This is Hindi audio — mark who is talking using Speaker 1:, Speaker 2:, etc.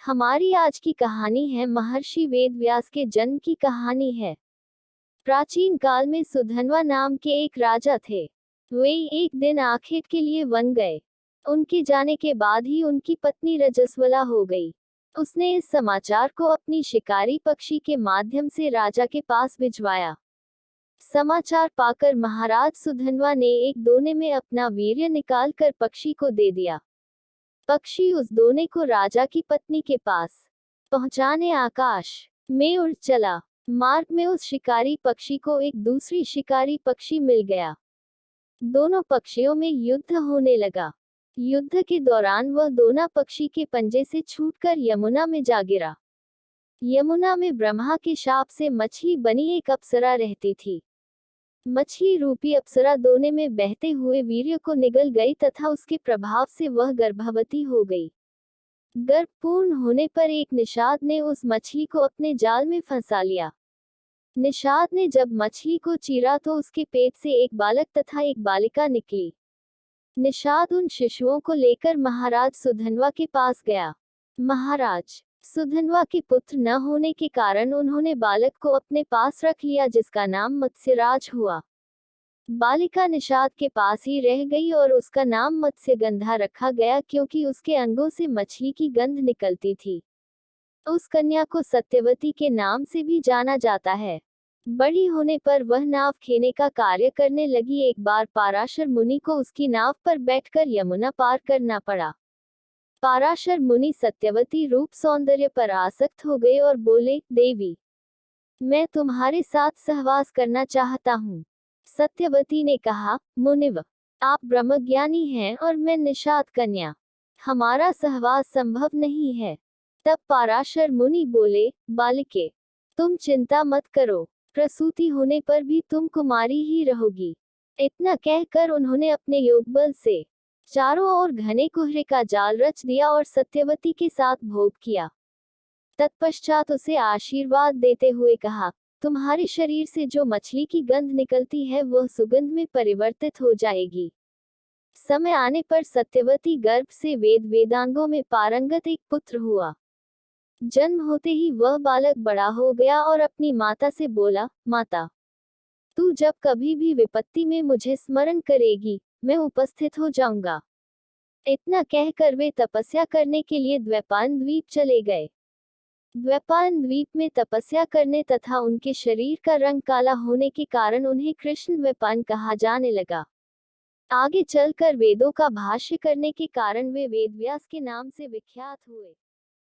Speaker 1: हमारी आज की कहानी है महर्षि वेदव्यास के जन्म की कहानी है। प्राचीन काल में सुधन्वा नाम के एक राजा थे। वे एक दिन आखेट के लिए वन गए। उनके जाने के बाद ही उनकी पत्नी रजस्वला हो गई। उसने इस समाचार को अपनी शिकारी पक्षी के माध्यम से राजा के पास भिजवाया। समाचार पाकर महाराज सुधन्वा ने एक दोने में अपना वीर्य निकालकर पक्षी को दे दिया। पक्षी उस दोने को राजा की पत्नी के पास पहुंचाने आकाश में उड़ चला। मार्ग में उस शिकारी पक्षी को एक दूसरी शिकारी पक्षी मिल गया। दोनों पक्षियों में युद्ध होने लगा। युद्ध के दौरान वह दोना पक्षी के पंजे से छूटकर यमुना में जा गिरा। यमुना में ब्रह्मा के शाप से मछली बनी एक अप्सरा रहती थी। मछली रूपी अप्सरा दोने में बहते हुए वीर्य को निगल गई तथा उसके प्रभाव से वह गर्भवती हो गई। गर्भ पूर्ण होने पर एक निषाद ने उस मछली को अपने जाल में फंसा लिया। निषाद ने जब मछली को चीरा तो उसके पेट से एक बालक तथा एक बालिका निकली। निषाद उन शिशुओं को लेकर महाराज सुधन्वा के पास गया। महाराज सुधन्वा के पुत्र न होने के कारण उन्होंने बालक को अपने पास रख लिया, जिसका नाम मत्स्यराज हुआ। बालिका निषाद के पास ही रह गई और उसका नाम मत्स्यगंधा रखा गया, क्योंकि उसके अंगों से मछली की गंध निकलती थी। उस कन्या को सत्यवती के नाम से भी जाना जाता है। बड़ी होने पर वह नाव खेने का कार्य करने लगी। एक बार पाराशर मुनि को उसकी नाव पर बैठकर यमुना पार करना पड़ा। पाराशर मुनि सत्यवती रूप सौंदर्य पर आसक्त हो गए और बोले, देवी, मैं तुम्हारे साथ सहवास करना चाहता हूँ। सत्यवती ने कहा, मुनिव, आप ब्रह्मज्ञानी हैं और मैं निषाद कन्या, हमारा सहवास संभव नहीं है। तब पाराशर मुनि बोले, बालिके, तुम चिंता मत करो, प्रसूति होने पर भी तुम कुमारी ही रहोगी। इतना कहकर उन्होंने अपने योगबल से चारों ओर घने कोहरे का जाल रच दिया और सत्यवती के साथ भोग किया। तत्पश्चात उसे आशीर्वाद देते हुए कहा, तुम्हारे शरीर से जो मछली की गंध निकलती है वह सुगंध में परिवर्तित हो जाएगी। समय आने पर सत्यवती गर्भ से वेदांगों में पारंगत एक पुत्र हुआ। जन्म होते ही वह बालक बड़ा हो गया और अपनी माता से बोला, माता, तू जब कभी भी विपत्ति में मुझे स्मरण करेगी, मैं उपस्थित हो जाऊंगा। इतना कहकर वे तपस्या करने के लिए द्वैपायन द्वीप चले गए। द्वैपायन द्वीप में तपस्या करने तथा उनके शरीर का रंग काला होने के कारण उन्हें कृष्ण द्वैपायन कहा जाने लगा। आगे चलकर वेदों का भाष्य करने के कारण वे वेदव्यास के नाम से विख्यात हुए।